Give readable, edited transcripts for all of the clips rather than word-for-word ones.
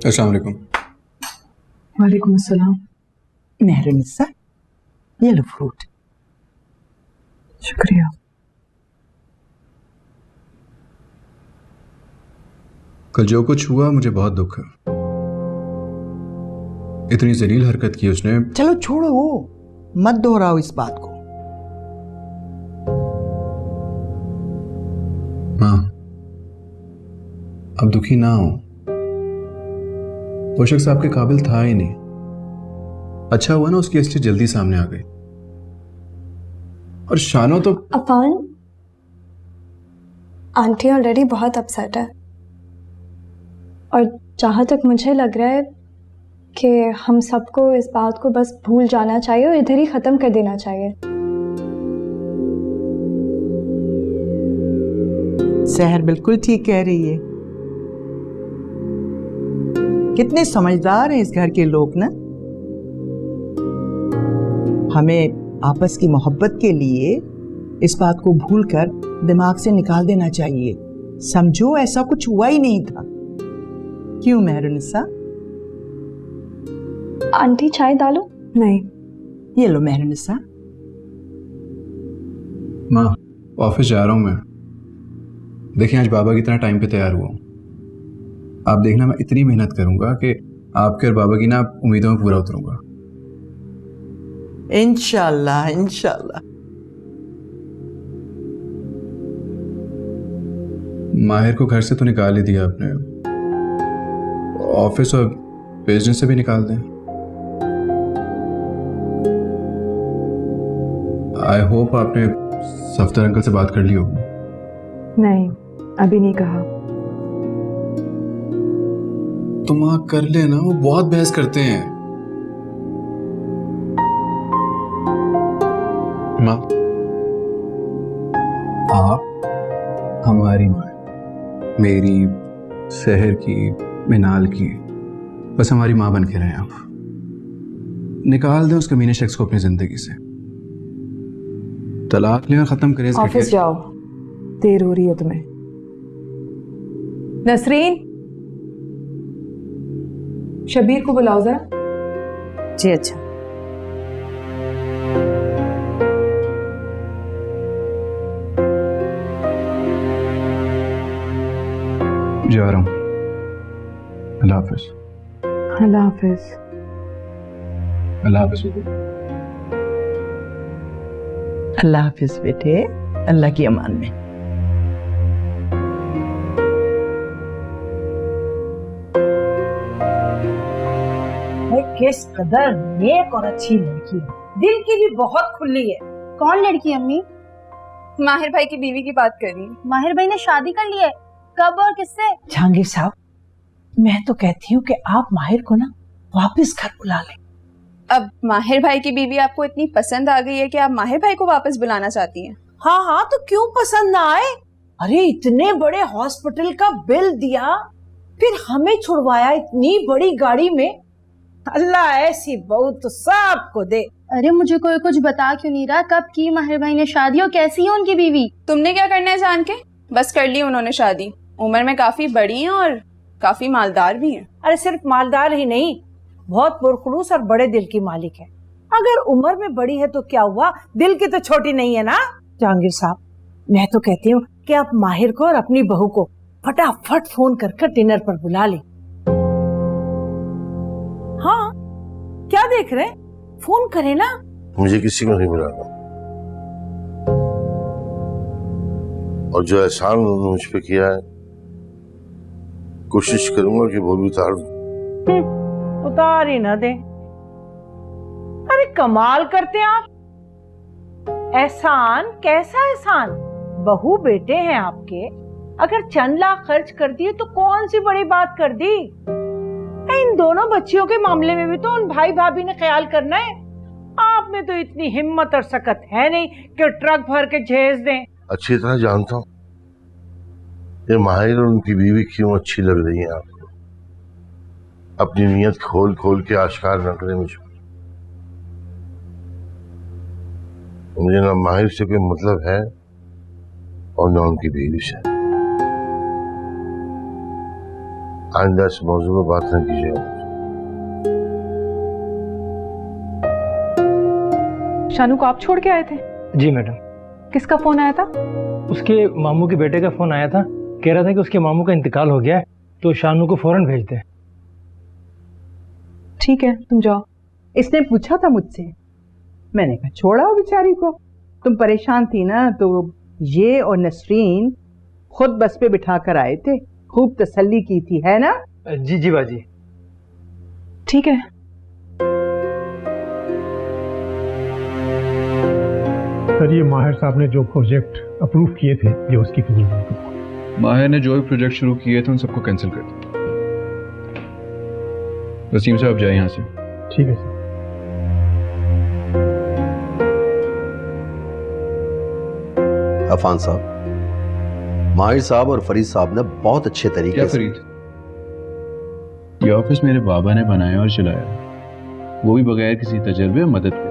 अस्सलाम वालेकुम। वालेकुम अस्सलाम। मेहरुनिसा, ये लो फ्रूट। शुक्रिया। कल जो कुछ हुआ मुझे बहुत दुख है। इतनी जलील हरकत की उसने। चलो छोड़ो वो, मत दोहराओ इस बात को। माँ, अब दुखी ना हो। वो शख्स आपके काबिल था ही नहीं। अच्छा हुआ ना उसकी असलियत जल्दी सामने आ गई। और शानो तो अफान, आंटी ऑलरेडी बहुत अपसेट है और जहाँ तक मुझे लग रहा है कि हम सबको इस बात को बस भूल जाना चाहिए और इधर ही ख़त्म कर देना चाहिए। सहर बिल्कुल ठीक कह रही है। कितने समझदार हैं इस घर के लोग ना। हमें आपस की मोहब्बत के लिए इस बात को भूलकर दिमाग से निकाल देना चाहिए। समझो ऐसा कुछ हुआ ही नहीं था। क्यों मेहरुनिसा? आंटी चाय डालो? नहीं। ये लो मेहरुनिसा। माँ, ऑफिस जा रहा हूँ मैं। देखिए आज बाबा की तरह टाइम पे तैयार हुआ हूँ। आप देखना मैं इतनी मेहनत करूंगा कि आपके और बाबा की ना उम्मीदों में पूरा उतरूंगा। इंशाल्लाह इंशाल्लाह। माहिर को घर से तो निकाल ही दिया आपने, ऑफिस और बिजनेस से भी निकाल दें। आई होप आपने सफ्दर अंकल से बात कर ली होगी। नहीं, अभी नहीं कहा। तो माँ कर लेना, वो बहुत बहस करते हैं। माँ, आप हमारी माँ, मेरी, शहर की, मिनाल की, बस हमारी माँ बन के रहें आप। निकाल दें उस कमीने शख्स को अपनी जिंदगी से। तलाक लें और खत्म करें। ऑफिस जाओ, देर हो रही है तुम्हें। नसरीन, शबीर को बुलाओ जरा। जी अच्छा। जा रहा हूँ। अल्लाह हाफिज। अल्लाह हाफिज। अल्लाह हाफिज। अल्लाह हाफिज बेटे, अल्लाह की अमान में। किस कदर नेक और अच्छी लड़की है, दिल की भी बहुत खुली है। कौन लड़की अम्मी? माहिर भाई की बीवी की बात कर रही हूँ। माहिर भाई ने शादी कर ली है? कब और किससे? जहांगीर साहब, मैं तो कहती हूँ कि आप माहिर को ना वापस घर बुला लें। अब माहिर भाई की बीवी आपको इतनी पसंद आ गई है कि आप माहिर भाई को वापस बुलाना चाहती हैं? हाँ हाँ, तो क्यों पसंद ना आए? अरे इतने बड़े हॉस्पिटल का बिल दिया, फिर हमें छुड़वाया इतनी बड़ी गाड़ी में। अल्लाह ऐसी बहू तो सबको दे। अरे मुझे कोई कुछ बता क्यों नहीं रहा? कब की माहिर भाई ने शादी और कैसी है उनकी बीवी? तुमने क्या करना है जान के? बस कर ली उन्होंने शादी। उम्र में काफी बड़ी हैं और काफी मालदार भी हैं। अरे सिर्फ मालदार ही नहीं, बहुत पुरखलूस और बड़े दिल की मालिक है। अगर उम्र में बड़ी है तो क्या हुआ, दिल की तो छोटी नहीं है ना। जहांगीर साहब, मैं तो कहती हूँ कि आप माहिर को और अपनी बहू को फटाफट फोन कर डिनर पर बुला लें। हाँ, क्या देख रहे हैं? फोन करें ना। मुझे किसी को नहीं बुलाना, और जो एहसान उन्होंने मुझ पे किया है कोशिश करूंगा कि वो भी उतार दूं। उतार ही ना दे। अरे कमाल करते हैं आप। एहसान? कैसा एहसान? बहू बेटे हैं आपके, अगर चंद लाख खर्च कर दिए तो कौन सी बड़ी बात कर दी। इन दोनों बच्चियों के मामले में भी तो उन भाई भाभी ने ख्याल करना है। आप में तो इतनी हिम्मत और सकत है नहीं कि ट्रक भर के जहेज दें। अच्छी तरह जानता हूँ ये माहिर और उनकी बीवी क्यों अच्छी लग रही है आपको। अपनी नीयत खोल खोल के आश्कार न करें मुझे। मुझे ना माहिर से कोई मतलब है और ना उनकी बीवी से। आइंदा इस मौजूद पर बात न कीजिएगा। शानू को आप छोड़ के आए थे? जी मैडम। किसका फोन आया था? उसके मामू के बेटे का फोन आया था, कह रहा था कि उसके मामू का इंतकाल हो गया है तो शानू को फौरन भेज दे। ठीक है, तुम जाओ। इसने पूछा था मुझसे, मैंने कहा छोड़ा हो बेचारी को, तुम परेशान थी ना, तो ये और नसरीन खुद बस पे बिठा कर आए थे, खूब तसल्ली की थी, है ना? जी जी बाजी। ठीक है। सर, ये माहिर साहब ने जो प्रोजेक्ट अप्रूव किए थे, ये उसकी फिल्म। माहिर ने जो भी प्रोजेक्ट शुरू किए थे उन सबको कैंसिल कर दिया। वसीम साहब जाए यहाँ से। ठीक है सर। अफान साहब, माहिर साहब और फरीद साहब ने बहुत अच्छे तरीके क्या से। फरीद? ये ऑफिस मेरे बाबा ने बनाया और चलाया, वो भी बगैर किसी तजर्बे और मदद के।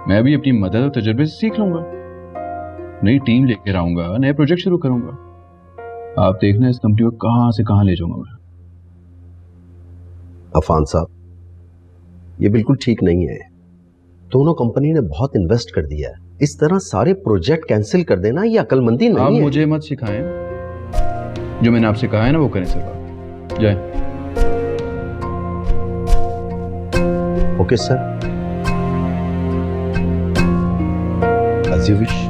मैं भी अपनी मदद और तजर्बे से सीख लूंगा, नई टीम लेकर आऊंगा, नए प्रोजेक्ट शुरू करूंगा। आप देखना इस कंपनी को कहां से कहां ले जाऊंगा मैं। अफान साहब, ये बिल्कुल ठीक नहीं है। दोनों कंपनी ने बहुत इन्वेस्ट कर दिया है, इस तरह सारे प्रोजेक्ट कैंसिल कर देना ये अकलमंदी नहीं आप है। मुझे मत सिखाएं, जो मैंने आपसे कहा है ना वो करें सिर्फ आप। जाए। Okay sir, as you wish.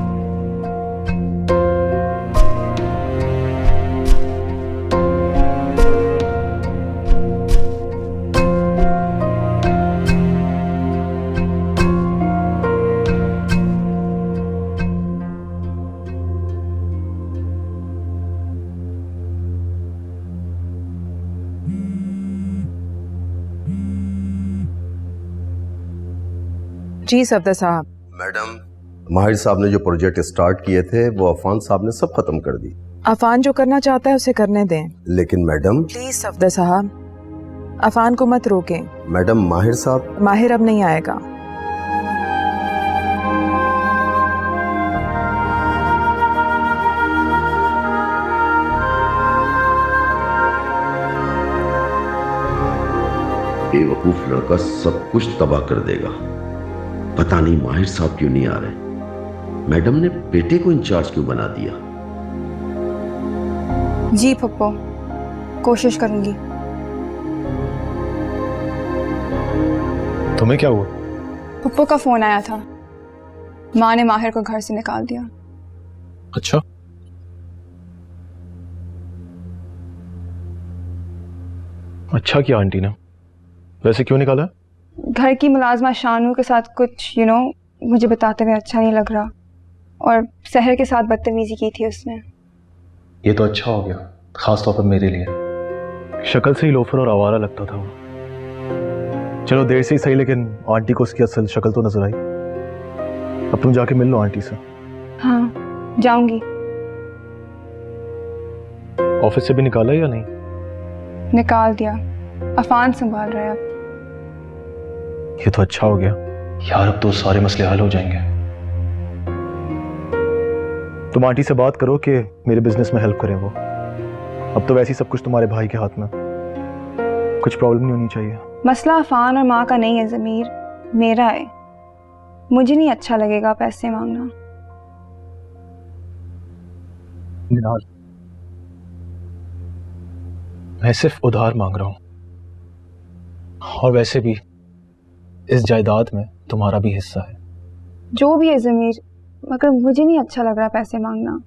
जी सफदर साहब। मैडम, माहिर साहब ने जो प्रोजेक्ट स्टार्ट किए थे वो अफान साहब ने सब खत्म कर दी। अफान जो करना चाहता है उसे करने दें। लेकिन मैडम। प्लीज सफदर साहब, अफान को मत रोकें। मैडम, माहिर साहब। माहिर अब नहीं आएगा। बेवकूफ लड़का सब कुछ तबाह कर देगा। पता नहीं माहिर साहब क्यों नहीं आ रहे। मैडम ने बेटे को इंचार्ज क्यों बना दिया? जी पप्पो, कोशिश करूंगी। तुम्हें क्या हुआ? पप्पो का फोन आया था, माँ ने माहिर को घर से निकाल दिया। अच्छा। अच्छा किया आंटी ने। वैसे क्यों निकाला? घर की मुलाजमा शानू के साथ कुछ मुझे बताते हुए अच्छा नहीं लग रहा, और सहर के साथ बदतमीजी की थी उसने। ये तो अच्छा हो गया, खास तौर पर मेरे लिए। शक्ल से ही लोफर और आवारा लगता था वो। चलो देर से ही सही, लेकिन आंटी को उसकी असल शक्ल तो नजर आई। अब तुम जाके मिल लो आंटी से। हाँ, जाऊंगी। ऑफिस से भी निकाला या नहीं? निकाल दिया, अफान संभाल रहा है अब। ये तो अच्छा हो गया यार, अब तो सारे मसले हल हो जाएंगे। तुम आंटी से बात करो कि मेरे बिजनेस में हेल्प करें वो। अब तो वैसे ही सब कुछ तुम्हारे भाई के हाथ में, कुछ प्रॉब्लम नहीं होनी चाहिए। मसला अफान और माँ का नहीं है ज़मीर, मेरा है। मुझे नहीं अच्छा लगेगा पैसे मांगना। मैं सिर्फ उधार मांग रहा हूं, और वैसे भी इस जायदाद में तुम्हारा भी हिस्सा है। जो भी है ज़मीर, मगर मुझे नहीं अच्छा लग रहा पैसे मांगना।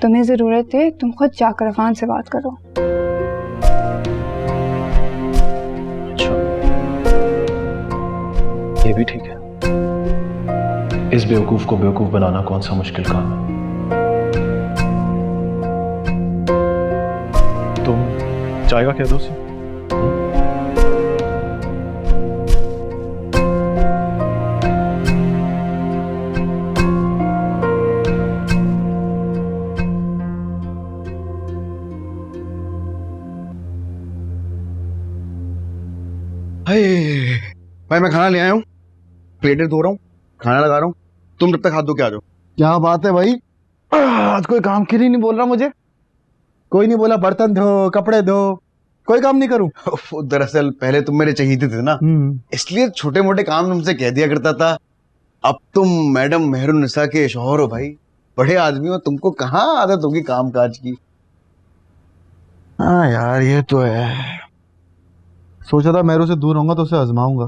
तुम्हें ज़रूरत है, तुम खुद जाकर अफान से बात करो। अच्छा, ये भी ठीक है। इस बेवकूफ को बेवकूफ बनाना कौन सा मुश्किल काम है। तुम चाय का कह दो उसे। भाई मैं खाना ले आया हूँ, प्लेटें धो रहा हूँ, खाना लगा रहा हूँ। तुम जब तक हाथ धो के आ जाओ। क्या बात है भाई, आज कोई काम के लिए नहीं बोल रहा मुझे? कोई नहीं बोला बर्तन धो, कपड़े धो, कोई काम नहीं करूं? दरअसल पहले तुम मेरे चहीते थे ना, इसलिए छोटे मोटे काम तुमसे कह दिया करता था। अब तुम मैडम मेहरुन्निसा के शौहर हो भाई, बड़े आदमी हो, तुमको कहाँ आदत होगी काम काज की। हाँ यार ये तो है। सोचा था मेहरू से दूर होऊंगा तो उसे आजमाऊंगा,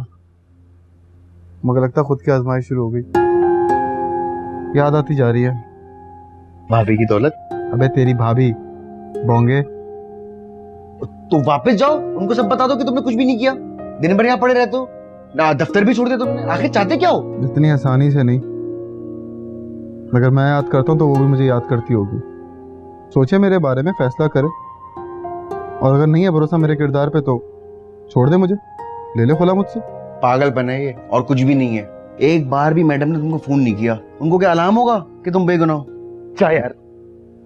मगर लगता खुद की आजमाइश शुरू हो गई। याद आती जा रही है भाभी की दौलत। अबे तेरी भाभी बोंगे। तो वापस जाओ, उनको सब बता दो कि तुमने कुछ भी नहीं किया, दिन भर यहाँ पड़े रहते हो ना, दफ्तर भी छोड़ दिया तुमने। आखिर चाहते क्या हो? इतनी आसानी से नहीं, अगर मैं याद करता हूँ तो वो भी मुझे याद करती होगी। सोचे मेरे बारे में, फैसला करे, और अगर नहीं है भरोसा मेरे किरदार पे तो छोड़ दे मुझे, ले ले खुला मुझसे। पागलपन है ये और कुछ भी नहीं है। एक बार भी मैडम ने तुमको फोन नहीं किया, उनको क्या अलार्म होगा कि तुम बेगुनाह हो? क्या यार,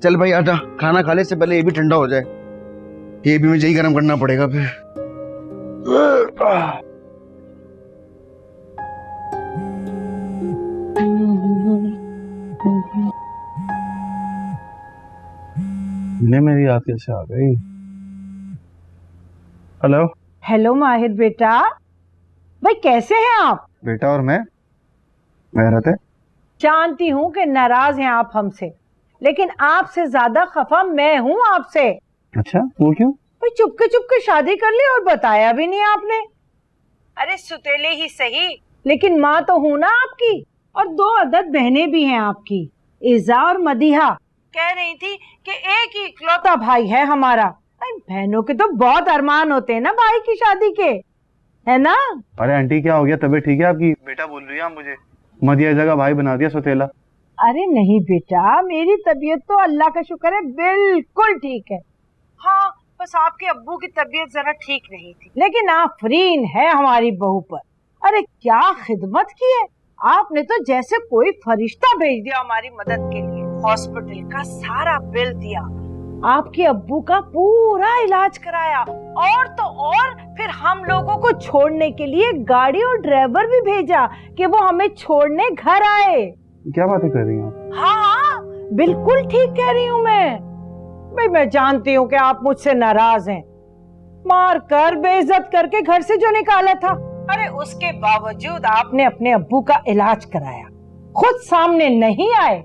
चल भाई आजा, खाना खाने से पहले ये भी ठंडा हो जाए, ये भी मुझे ही गर्म करना पड़ेगा फिर। मेरी याद कैसे आ गई? हेलो हेलो माहिर बेटा, भाई कैसे हैं आप? बेटा और मैं रहते। जानती हूँ कि नाराज हैं आप हमसे, लेकिन आपसे ज्यादा खफा मैं हूँ आपसे। अच्छा, वो क्यों? भाई चुपके शादी कर ली और बताया भी नहीं आपने। अरे सुतेले ही सही, लेकिन माँ तो हूँ ना आपकी, और 2 अदद बहनें भी हैं आपकी, इज़ा और मदीहा। कह रही थी कि एक ही इकलौता भाई है हमारा। बहनों के तो बहुत अरमान होते हैं ना भाई की शादी के, है ना? अरे आंटी क्या हो गया, तबीयत ठीक है आपकी? बेटा बोल रही है आप मुझे, मदिया जगह भाई बना दिया सुतेला। अरे नहीं बेटा, मेरी तबीयत तो अल्लाह का शुक्र है बिल्कुल ठीक है। हाँ, बस आपके अब्बू की तबीयत जरा ठीक नहीं थी, लेकिन आफरीन है हमारी बहू पर। अरे क्या खिदमत की है आपने, तो जैसे कोई फरिश्ता भेज दिया हमारी मदद के लिए। हॉस्पिटल का सारा बिल दिया, आपके अब्बू का पूरा इलाज कराया, और तो और फिर हम लोगों को छोड़ने के लिए गाड़ी और ड्राइवर भी भेजा कि वो हमें छोड़ने घर आए। क्या बातें कर रही हैं आप? हाँ, बिल्कुल ठीक कह रही हूँ मैं। भाई मैं जानती हूँ कि आप मुझसे नाराज हैं, मार कर बेइज्जत करके घर से जो निकाला था। अरे उसके बावजूद आपने अपने अब्बू का इलाज कराया, खुद सामने नहीं आए,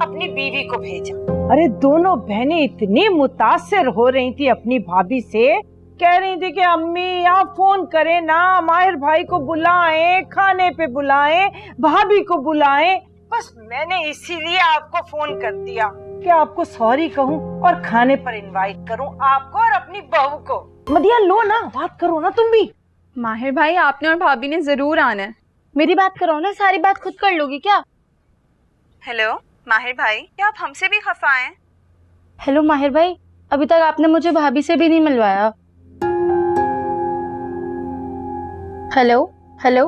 अपनी बीवी को भेजा। अरे दोनों बहनें इतनी मुतासिर हो रही थी अपनी भाभी से, कह रही थी कि अम्मी आप फोन करें ना, माहिर भाई को बुलाएं, खाने पे बुलाएं, भाभी को बुलाएं। बस मैंने इसीलिए आपको फोन कर दिया कि आपको सॉरी कहूं और खाने पर इनवाइट करूं आपको और अपनी बहू को। मदिया लो ना, बात करो ना तुम भी। माहिर भाई आपने और भाभी ने जरूर आना है। मेरी बात करो ना, सारी बात खुद कर लोगी क्या? हेलो माहिर भाई, क्या आप हमसे भी खफा हैं? हेलो माहिर भाई, अभी तक आपने मुझे भाभी से भी नहीं मिलवाया। हेलो हेलो,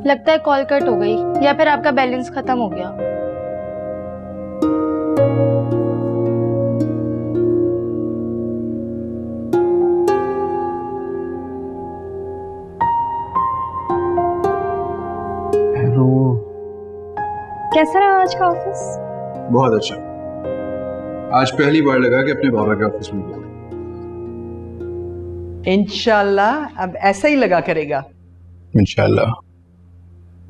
लगता है कॉल कट हो गई, या फिर आपका बैलेंस खत्म हो गया। कैसा रहा आज का ऑफिस? बहुत अच्छा। आज पहली बार लगा कि अपने बाबा के ऑफिस में गया। इंशाल्लाह अब ऐसा ही लगा करेगा। इंशाल्लाह।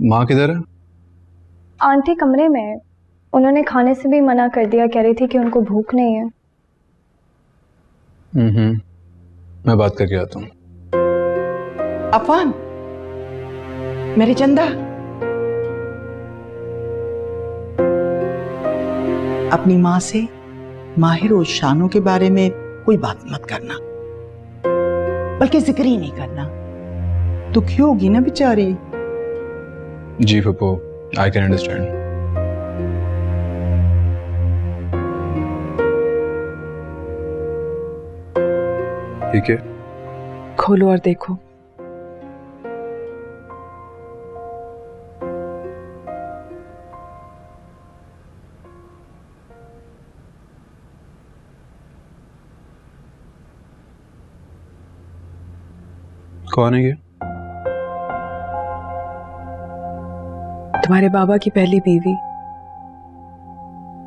माँ किधर है? आंटी कमरे में है, उन्होंने खाने से भी मना कर दिया, कह रही थी कि उनको भूख नहीं है। मैं बात करके आता हूँ। अफान, मेरे चंदा, अपनी माँ से माहिर और शानों के बारे में कोई बात मत करना, बल्कि जिक्र ही नहीं करना, दुखी होगी ना बेचारी। जी पप्पू, आई कैन अंडरस्टैंड। ठीक है, खोलो और देखो। कौन है ये? तुम्हारे बाबा की पहली बीवी,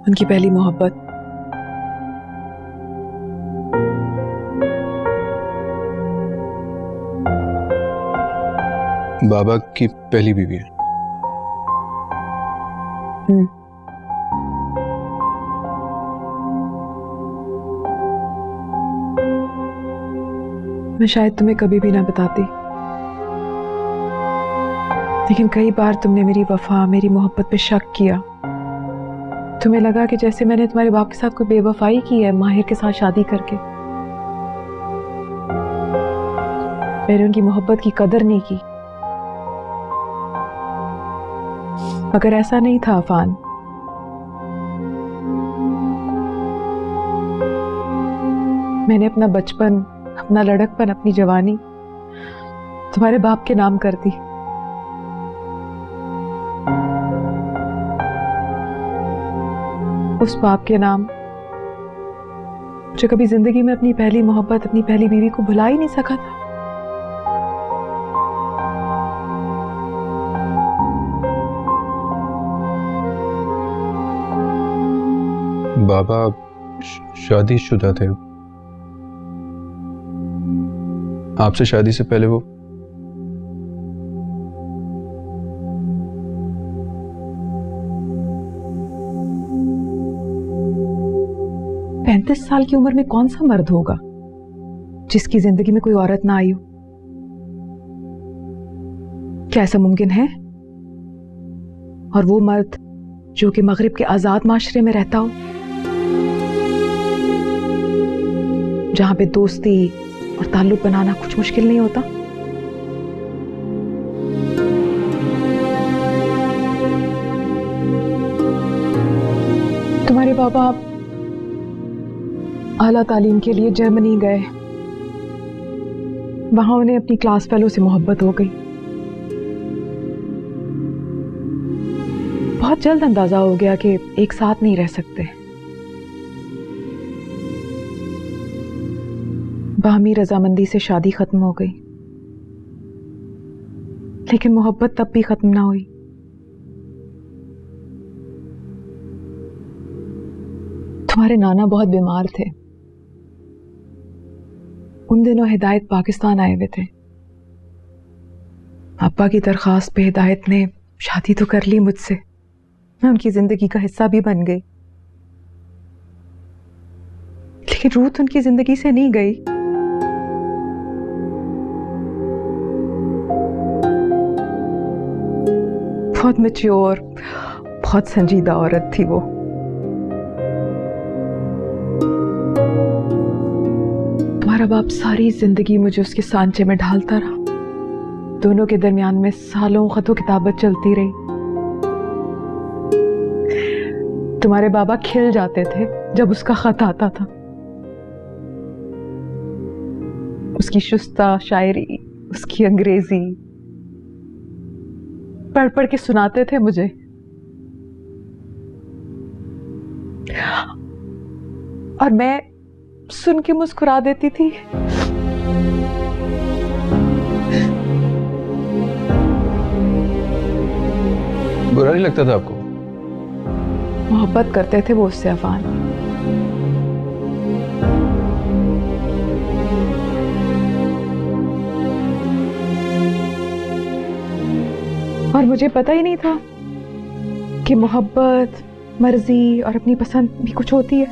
उनकी पहली मोहब्बत, बाबा की पहली बीवी है। मैं शायद तुम्हें कभी भी ना बताती, लेकिन कई बार तुमने मेरी वफा, मेरी मोहब्बत पे शक किया। तुम्हें लगा कि जैसे मैंने तुम्हारे बाप के साथ कोई बेवफाई की है माहिर के साथ शादी करके। मैंने उनकी मोहब्बत की कदर नहीं की। मगर ऐसा नहीं था अफान। मैंने अपना बचपन, अपना लड़कपन, अपनी जवानी तुम्हारे बाप के नाम कर दी। उस बाप के नाम जो कभी जिंदगी में अपनी पहली मोहब्बत, अपनी पहली बीवी को भुला ही नहीं सका था। बाबा शादीशुदा थे। आपसे शादी से पहले वो 35 साल की उम्र में कौन सा मर्द होगा जिसकी जिंदगी में कोई औरत ना आई हो? क्या ऐसा मुमकिन है? और वो मर्द जो कि मगरिब के आजाद माशरे में रहता हो, जहां पे दोस्ती और ताल्लुक बनाना कुछ मुश्किल नहीं होता। तुम्हारे बाबा आला तालीम के लिए जर्मनी गए। वहां उन्हें अपनी क्लास फेलो से मोहब्बत हो गई। बहुत जल्द अंदाजा हो गया कि एक साथ नहीं रह सकते। बाहमी रजामंदी से शादी खत्म हो गई, लेकिन मोहब्बत तब भी खत्म ना हुई। तुम्हारे नाना बहुत बीमार थे। उन दिनों हिदायत पाकिस्तान आए हुए थे। अब्बा की दरखास्त पे हिदायत ने शादी तो कर ली मुझसे। मैं उनकी जिंदगी का हिस्सा भी बन गई, लेकिन रूथ उनकी जिंदगी से नहीं गई। बहुत मैच्योर, बहुत संजीदा औरत थी वो। तुम्हारा बाप सारी जिंदगी मुझे उसके सांचे में ढालता रहा। दोनों के दरमियान में सालों खतो किताबत चलती रही। तुम्हारे बाबा खिल जाते थे जब उसका खत आता था। उसकी शुस्ता शायरी, उसकी अंग्रेजी पढ़ पढ़ के सुनाते थे मुझे। और मैं सुन के मुस्कुरा देती थी। बुरा नहीं लगता था आपको? मोहब्बत करते थे वो उससे अफान। और मुझे पता ही नहीं था कि मोहब्बत, मर्जी और अपनी पसंद भी कुछ होती है।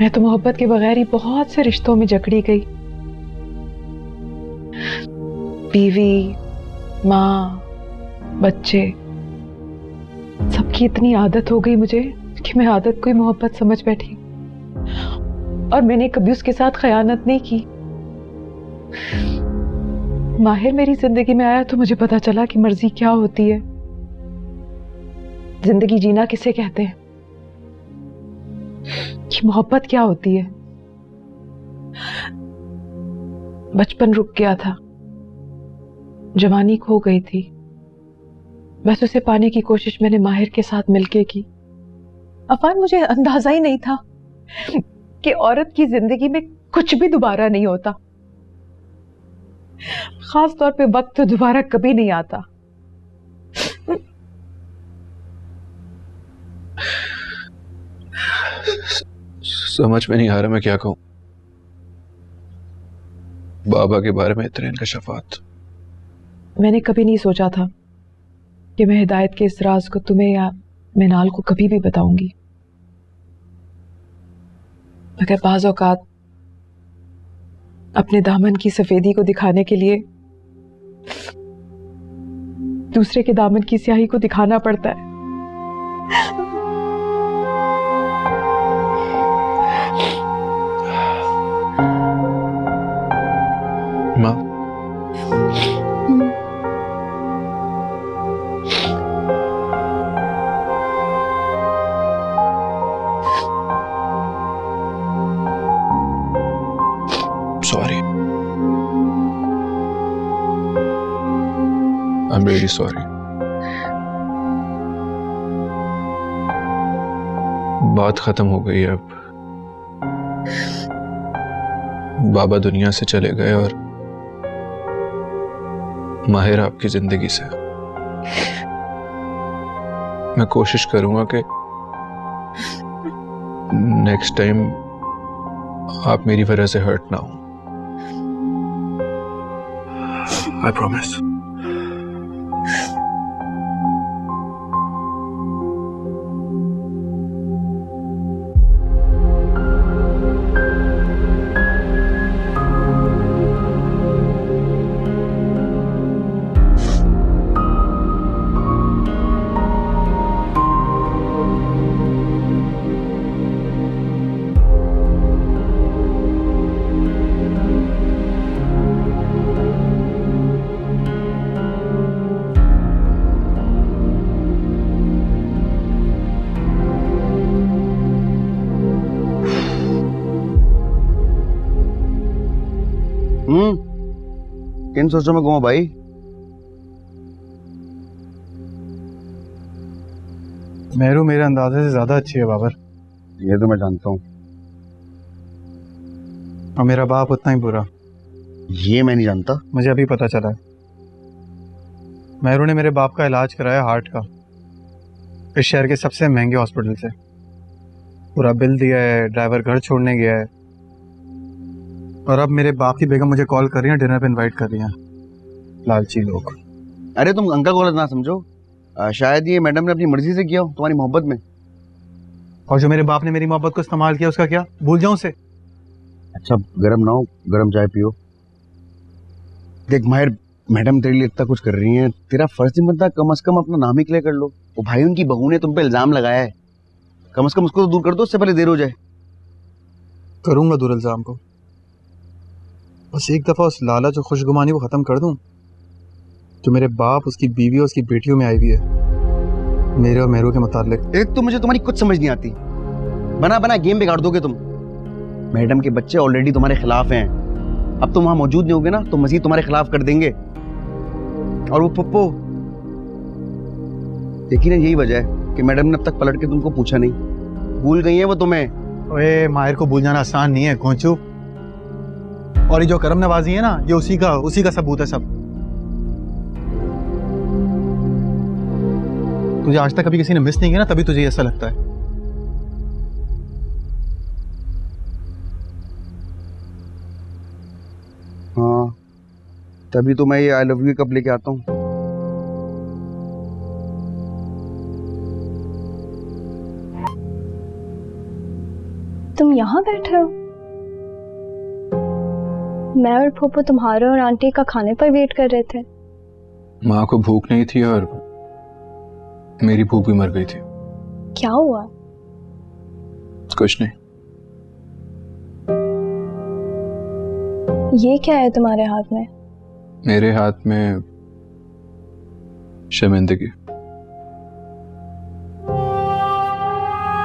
मैं तो मोहब्बत के बगैर ही बहुत से रिश्तों में जकड़ी गई। बीवी, माँ, बच्चे, सबकी इतनी आदत हो गई मुझे कि मैं आदत को ही मोहब्बत समझ बैठी। और मैंने कभी उसके साथ खयानत नहीं की। माहिर मेरी जिंदगी में आया तो मुझे पता चला कि मर्जी क्या होती है, जिंदगी जीना किसे कहते हैं, कि मोहब्बत क्या होती है। बचपन रुक गया था, जवानी खो गई थी। बस उसे पाने की कोशिश मैंने माहिर के साथ मिलके की। अफान, मुझे अंदाजा ही नहीं था कि औरत की जिंदगी में कुछ भी दोबारा नहीं होता। खास तौर पे वक्त तो दोबारा कभी नहीं आता। समझ में नहीं आ रहा मैं क्या कहूं। बाबा के बारे में इतने इंकशाफात। मैंने कभी नहीं सोचा था कि मैं हिदायत के इस राज को तुम्हें या मिनाल को कभी भी बताऊंगी, मगर बाज़ औक़ात अपने दामन की सफेदी को दिखाने के लिए दूसरे के दामन की स्याही को दिखाना पड़ता है। माँ, sorry, I am really sorry. बात खत्म हो गई अब। बाबा दुनिया से चले गए और माहिर आपकी जिंदगी से। मैं कोशिश करूंगा कि नेक्स्ट टाइम आप मेरी वजह से हर्ट ना हो। I promise. किन सोचों में घूमो भाई? मेहरू मेरे अंदाजे से ज्यादा अच्छी है बाबर। ये तो मैं जानता हूँ। और मेरा बाप उतना ही बुरा। ये मैं नहीं जानता। मुझे अभी पता चला है। मेहरू ने मेरे बाप का इलाज कराया हार्ट का, इस शहर के सबसे महंगे हॉस्पिटल से। पूरा बिल दिया है, ड्राइवर घर छोड़ने गया है, और अब मेरे बाप की बेगम मुझे कॉल कर रही है, डिनर पे इनवाइट कर रही हैं। लालची लोग। अरे तुम अंकल को ना समझो, शायद ये मैडम ने अपनी मर्जी से किया हो तुम्हारी मोहब्बत में। और जो मेरे बाप ने मेरी मोहब्बत को इस्तेमाल किया उसका क्या? भूल जाऊं उसे? अच्छा गरम ना हो, गरम चाय पियो। देख माहिर, मैडम तेरे लिए इतना कुछ कर रही हैं, तेरा फर्ज नहीं बनता कम से कम अपना नाम ही क्लियर कर लो। वो भाई उनकी बहू ने तुम पे इल्जाम लगाया है, कम से कम उसको तो दूर कर दो, उससे पहले देर हो जाए। करूंगा दूर इल्जाम को, बस एक दफा उस लालच और खुशगुमानी को खत्म कर दूं जो मेरे बाप, उसकी बीवी और उसकी बेटियों में आई हुई है, मेरे और मेहरू के मुताल्लिक। एक तो मुझे तुम्हारी कुछ समझ नहीं आती, बना बना गेम बिगाड़ दोगे तुम। मैडम के बच्चे ऑलरेडी तुम्हारे खिलाफ हैं, अब तुम वहां मौजूद नहीं होगे ना तो मजीद तुम्हारे खिलाफ कर देंगे। और वो पप्पो, यकीन यही वजह है कि मैडम ने अब तक पलट के तुमको पूछा नहीं। भूल गई है वो तुम्हें। ओए माहिर को भूल जाना आसान नहीं है कोंचू। और ये जो करम नवाजी है ना, ये उसी का सबूत है सब। तुझे आज तक कभी किसी ने मिस नहीं किया ना, तभी तुझे ऐसा लगता है। हाँ, तभी तो मैं ये आई लव यू कप लेके आता हूँ। तुम यहाँ बैठे हो? मैं और फूफू तुम्हारे और आंटी का खाने पर वेट कर रहे थे। माँ को भूख नहीं थी और मेरी भूख भी मर गई थी। क्या हुआ? कुछ नहीं। ये क्या है तुम्हारे हाथ में? मेरे हाथ में शर्मिंदगी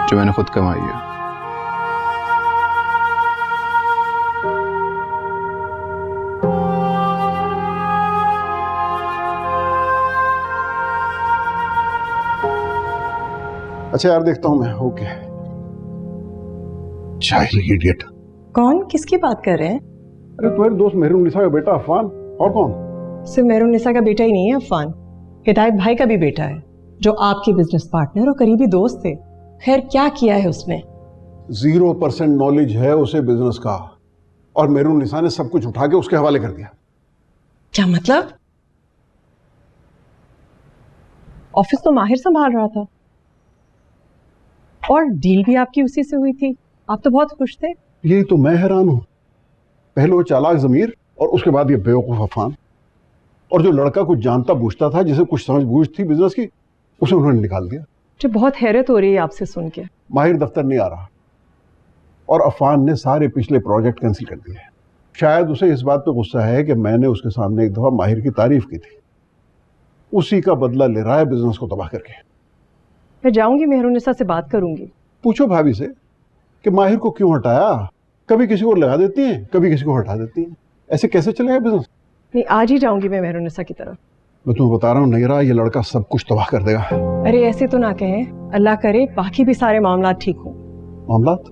जो मैंने खुद कमाई है। अच्छा यार, देखता हूँ मैं। ओके। Child idiot. कौन? किसकी बात कर रहे हैं? अरे तुम्हारे दोस्त मेहरुन्निसा का बेटा अफान। और कौन? सिर्फ मेहरुन्निसा का बेटा ही नहीं है अफान, हिदायत भाई का भी बेटा है, जो आपके बिजनेस पार्टनर और करीबी दोस्त थे। खैर क्या किया है उसने? 0% नॉलेज है उसे बिजनेस का। और मेहरुन्निसा ने सब कुछ उठा के उसके हवाले कर दिया। क्या मतलब? ऑफिस तो माहिर संभाल रहा था और डील भी आपकी उसी से हुई थी। आप तो बहुत खुश थे। यही तो मैं हैरान हूं। पहले वो चालाक ज़मीर और उसके बाद ये बेवकूफ अफान। और जो लड़का कुछ जानता बूझता था, जिसे कुछ समझ बूझ थी बिजनेस की, उसे उन्होंने निकाल दिया। मुझे बहुत हैरत हो रही है आपसे सुन के। माहिर दफ्तर नहीं आ रहा और अफान ने सारे पिछले प्रोजेक्ट कैंसिल कर दिए। शायद उसे इस बात पे गुस्सा है कि मैंने उसके सामने एक दफा माहिर की तारीफ की थी। उसी का बदला ले रहा है बिजनेस को तबाह करके। मैं जाऊंगी, मेहरुन्निसा से बात करूंगी। पूछो भाभी से कि माहिर को क्यों हटाया। कभी किसी को लगा देती हैं, कभी किसी को हटा देती हैं। ऐसे कैसे चलेगा बिजनेस? नहीं, आज ही जाऊंगी मैं मेहरुन्निसा की तरफ। मैं तुम्हें बता रहा हूँ, नहीं रहा ये लड़का सब कुछ तबाह कर देगा। अरे ऐसे तो ना कहें, अल्लाह करे बाकी भी सारे मामला ठीक हो। मामलात?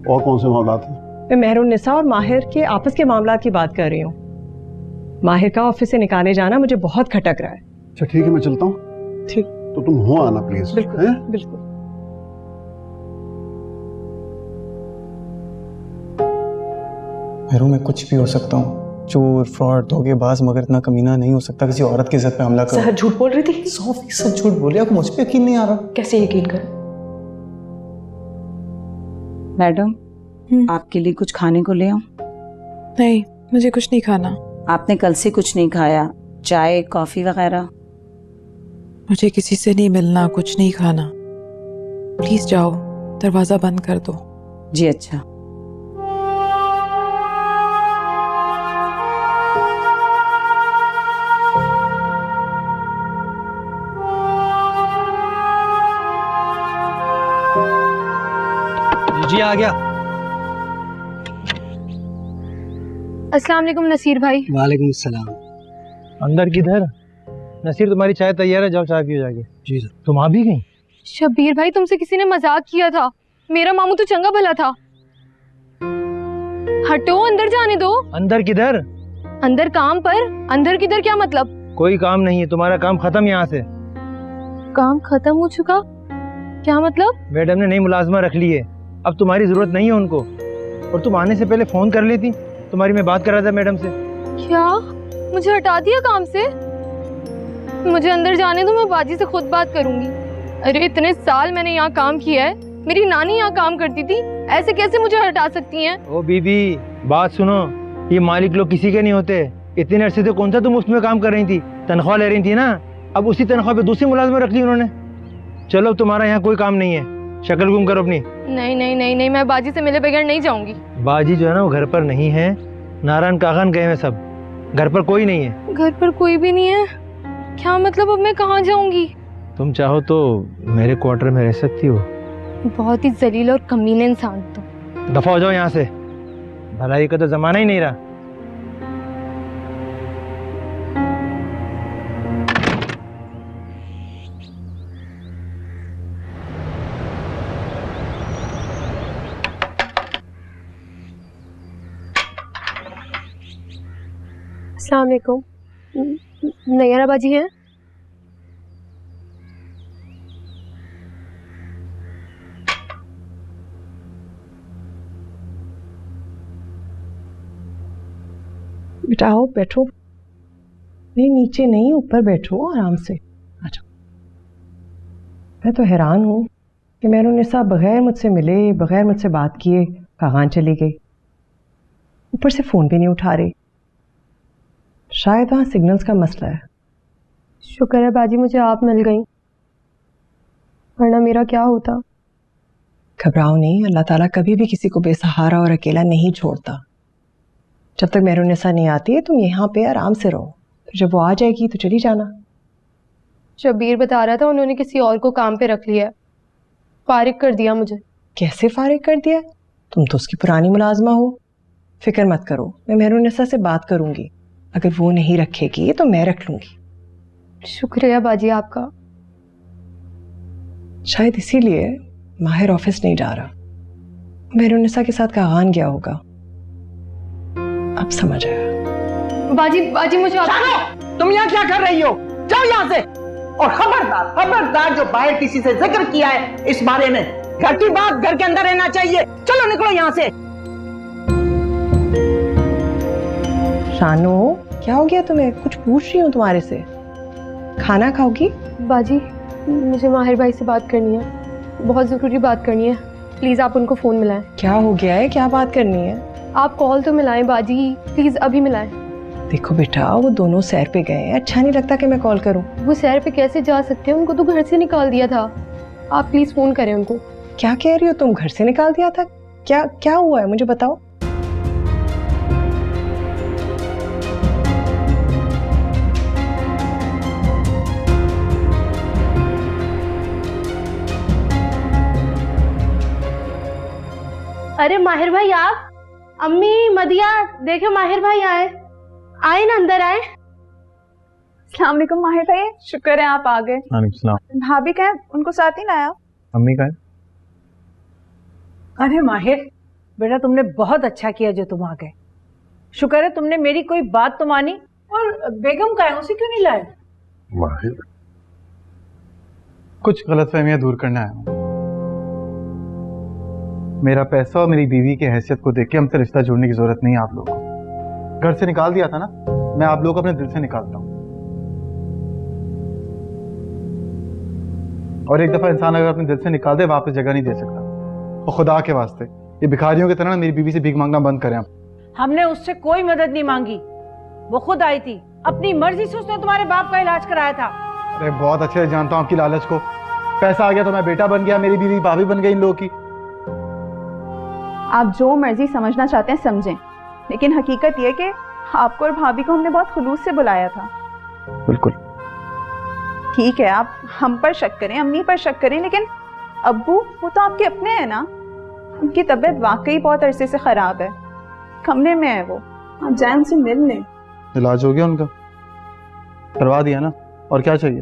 और कौन से मामलात हैं? मैं मेहरुन्निसा और माहिर के आपस के मामला की बात कर रही हूँ। माहिर का ऑफिस से निकाले जाना मुझे बहुत खटक रहा है। अच्छा ठीक है, मैं चलता हूँ। ठीक, तो तुम हो आना प्लीज। बिल्कुल बिल्कुल। मेरू, मैं कुछ भी हो सकता हूँ, चोर, फ्रॉड, धोखेबाज, मगर इतना कमीना नहीं हो सकता किसी औरत की इज्जत पे हमला कर। सहर झूठ बोल रही थी। 100% झूठ बोली। आपको मुझ पे यकीन नहीं आ रहा? कैसे यकीन कर? मैडम, आपके लिए कुछ खाने को ले आऊं? नहीं, मुझे कुछ नहीं खाना। आपने कल से कुछ नहीं खाया, चाय कॉफी वगैरह? मुझे किसी से नहीं मिलना, कुछ नहीं खाना। प्लीज जाओ, दरवाजा बंद कर दो। जी अच्छा। जी आ गया। अस्सलाम वालेकुम नसीर भाई। वालेकुम सलाम। अंदर किधर? नसीर, तुम्हारी चाय तैयार है, जाओ चाय पियो जाके। जी सर। तुम आ भी गई? शब्बीर भाई, तुमसे किसी ने मजाक किया था। मेरा मामू तो चंगा भला था। हटो, अंदर जाने दो। अंदर किधर? अंदर काम पर। अंदर किधर क्या मतलब? कोई काम नहीं है, तुम्हारा काम खत्म यहाँ से। काम खत्म हो चुका? क्या मतलब? मैडम ने नई मुलाजमा रख ली है, अब तुम्हारी जरूरत नहीं है उनको। और तुम आने से पहले फोन कर लेती, तुम्हारी मैं बात कर रहा था मैडम से। क्या? मुझे हटा दिया काम से? मुझे अंदर जाने दो, मैं बाजी से खुद बात करूंगी। अरे इतने साल मैंने यहाँ काम किया है, मेरी नानी यहाँ काम करती थी, ऐसे कैसे मुझे हटा सकती हैं? ओ बीबी, बात सुनो, ये मालिक लोग किसी के नहीं होते। इतने अरसे से कौन सा तुम उसमें काम कर रही थी, तनख्वाह ले रही थी ना, अब उसी तनख्वाह पे दूसरी मुलाजमा रख ली उन्होंने। चलो, तुम्हारा यहाँ कोई काम नहीं है, शक्ल गुम करो अपनी। नहीं नहीं नहीं नहीं, मैं बाजी से मिले बगैर नहीं जाऊंगी। बाजी जो है ना वो घर पर नहीं है, नारायण कागन गए हैं सब, घर पर कोई नहीं है। घर पर कोई भी नहीं है? क्या मतलब? अब मैं कहाँ जाऊंगी? तुम चाहो तो मेरे क्वार्टर में रह सकती हो। बहुत ही जलील और कमीने इंसान तो। दफा हो जाओ यहाँ से, भलाई का तो जमाना ही नहीं रहा। अस्सलाम वालेकुम। नैयरा बाजी है? बेटा आओ, बैठो। नहीं, नीचे नहीं, ऊपर बैठो आराम से। अच्छा। मैं तो हैरान हूँ कि मेहरुन्निसा बगैर मुझसे मिले, बगैर मुझसे बात किए कहाँ चली गई। ऊपर से फोन भी नहीं उठा रही। शायद वहाँ सिग्नल्स का मसला है। शुक्र है बाजी मुझे आप मिल गई, वरना मेरा क्या होता। घबराओ नहीं, अल्लाह ताला कभी भी किसी को बेसहारा और अकेला नहीं छोड़ता। जब तक मेहरुन्निसा नहीं आती है तुम यहाँ पे आराम से रहो, फिर जब वो आ जाएगी तो चली जाना। शब्बीर बता रहा था उन्होंने किसी और को काम पे रख लिया है, फारिग कर दिया मुझे। कैसे फारिग कर दिया? तुम तो उसकी पुरानी मुलाजमा हो। फिक्र मत करो, मैं मेहरुन्निसा से बात करूंगी, अगर वो नहीं रखेगी तो मैं रख लूंगी। शुक्रिया बाजी आपका। शायद इसीलिए माहिर ऑफिस नहीं जा रहा, मेहरुन्निसा के साथ कहान गया होगा। अब समझ आया। बाजी बाजी मुझे तुम यहाँ क्या कर रही हो? जाओ यहाँ से। और खबरदार खबरदार, जो बाहर किसी से जिक्र किया है इस बारे में, घर की बात घर के अंदर रहना चाहिए। चलो निकलो यहाँ से। शानो, क्या हो गया तुम्हें? कुछ पूछ रही हूँ तुम्हारे से। खाना खाओगी? बाजी, मुझे माहिर भाई से बात करनी है, बहुत ज़रूरी बात करनी है। प्लीज़ आप उनको फ़ोन मिलाएं। क्या हो गया है? क्या बात करनी है? आप कॉल तो मिलाएं बाजी, प्लीज़ अभी मिलाएं। देखो बेटा, वो दोनों सैर पे गए हैं, अच्छा नहीं लगता कि मैं कॉल करूं। वो सैर पे कैसे जा सकते हैं? उनको तो घर से निकाल दिया था। आप प्लीज़ फ़ोन करें उनको। क्या कह रही हो तुम? घर से निकाल दिया था? क्या क्या हुआ है, मुझे बताओ। अरे माहिर भाई, आप? अम्मी, मदिया, देखो माहिर भाई आए ना, अंदर आए। अस्सलाम वालेकुम माहिर भाई, शुक्र है आप आ गए। भाभी कहाँ है? उनको साथ ही लाया? अम्मी का है? अरे माहिर बेटा, तुमने बहुत अच्छा किया जो तुम आ गए। शुक्र है तुमने मेरी कोई बात तो मानी। और बेगम का है, उसे क्यों नहीं लाए? माहिर, कुछ गलतफहमियां दूर करना है। मेरा पैसा और मेरी बीवी की हैसियत को देख के हमसे रिश्ता जोड़ने की जरूरत नहीं है आप लोगों को। घर से निकाल दिया था ना, मैं आप लोगों को अपने दिल से निकालता हूं। और एक दफा इंसान अगर अपने दिल से निकाल दे, वापस जगह नहीं दे सकता। और खुदा के वास्ते ये भिखारियों की तरह ना मेरी बीवी से भीख मांगना बंद करें आप। हमने उससे कोई मदद नहीं मांगी, वो खुद आई थी, अपनी मर्जी से उसने तुम्हारे बाप का इलाज कराया था। अरे बहुत अच्छे से जानता हूं आपकी लालच को। पैसा आ गया तो मैं बेटा बन गया, मेरी बीवी भाभी बन गई इन लोगों की। आप जो मर्जी समझना चाहते हैं समझें, लेकिन हकीकत यह कि आपको और भाभी को हमने बहुत खुलूस से बुलाया था। बिल्कुल ठीक है, आप हम पर शक करें, अम्मी पर शक करें, लेकिन अब्बू वो तो आपके अपने हैं ना। उनकी तबीयत वाकई बहुत अरसे से खराब है, कमरे में है वो, आप जाए उनसे मिल लें। इलाज हो गया उनका? करवा दिया ना, और क्या चाहिए?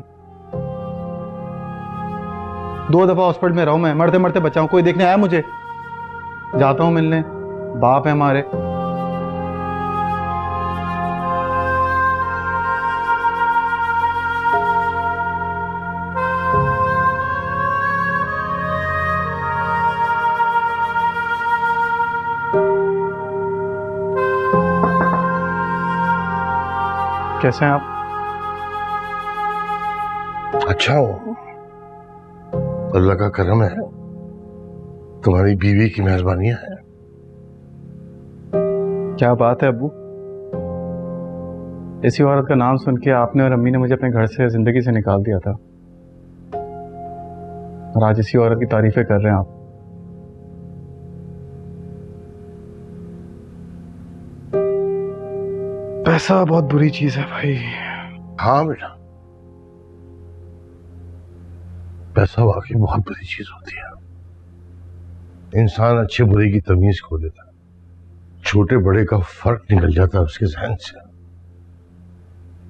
2 दफा हॉस्पिटल में रहूं मैं, मरते मरते बचाऊं, कोई देखने आया मुझे? जाता हूं मिलने, बाप है हमारे। कैसे हैं आप? अच्छा हो, अल्लाह का करम है, तुम्हारी बीवी की मेहरबानियां है। क्या बात है अब्बू, ऐसी औरत का नाम सुन के आपने और अम्मी ने मुझे अपने घर से, जिंदगी से निकाल दिया था, और आज इसी औरत की तारीफें कर रहे हैं आप। पैसा बहुत बुरी चीज है भाई। हाँ बेटा, पैसा वाकई बहुत बुरी चीज होती है। इंसान अच्छे बुरे की तमीज खो देता है, छोटे बड़े का फर्क निकल जाता है उसके जहन से।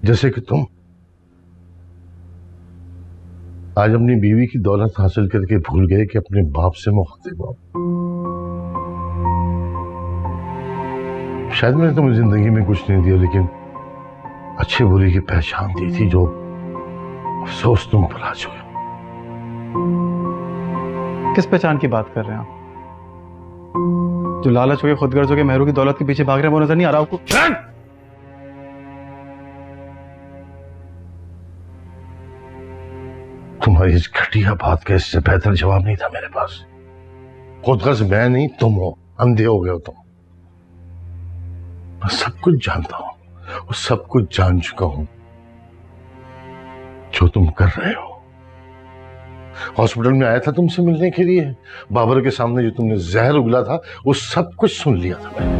जैसे कि तुम आज अपनी बीवी की दौलत हासिल करके भूल गए कि अपने बाप से मुखातिब हो। शायद मैंने तुम्हें जिंदगी में कुछ नहीं दिया, लेकिन अच्छे बुरे की पहचान दी थी, जो अफसोस तुम भुला चुके। किस पहचान की बात कर रहे हैं आप? जो लालच हो के, खुदगर्ज हो के, मेहरू की दौलत के पीछे भाग रहे हैं, वो नजर नहीं आ रहा आपको? तुम्हारी इस घटिया बात का इससे बेहतर जवाब नहीं था मेरे पास। खुदगर्ज मैं नहीं, तुम हो, अंधे हो गए हो तुम। मैं सब कुछ जानता हूं और सब कुछ जान चुका हूं जो तुम कर रहे हो। हॉस्पिटल में आया था तुमसे मिलने के लिए, बाबर के सामने जो तुमने जहर उगला था वो सब कुछ सुन लिया था मैंने।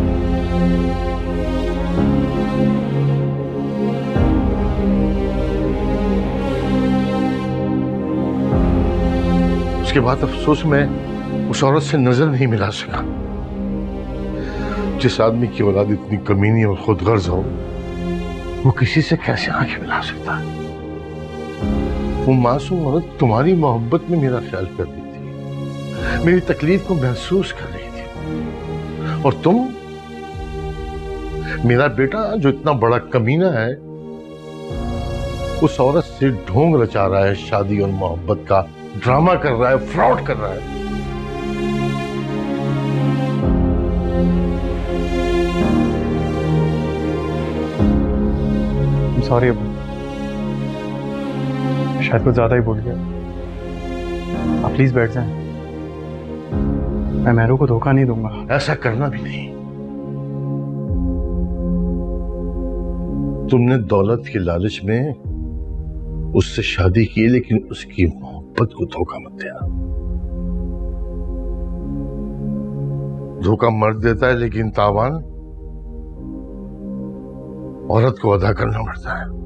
उसके बाद अफसोस में उस औरत से नजर नहीं मिला सका। जिस आदमी की औलाद इतनी कमीनी और खुदगर्ज हो, वो किसी से कैसे आंखें मिला सकता है? वो मासूम औरत तुम्हारी मोहब्बत में मेरा ख्याल कर रही थी, मेरी तकलीफ को महसूस कर रही थी, और तुम, मेरा बेटा जो इतना बड़ा कमीना है, उस औरत से ढोंग रचा रहा है, शादी और मोहब्बत का ड्रामा कर रहा है, फ्रॉड कर रहा है। सॉरी अबू, शायद कुछ ज्यादा ही बोल गया। आप प्लीज बैठ जाएं। मैं मेहरू को धोखा नहीं दूंगा। ऐसा करना भी नहीं। तुमने दौलत के लालच में उससे शादी की, लेकिन उसकी मोहब्बत को धोखा मत देना। धोखा मर्द देता है, लेकिन तावान औरत को अदा करना पड़ता है।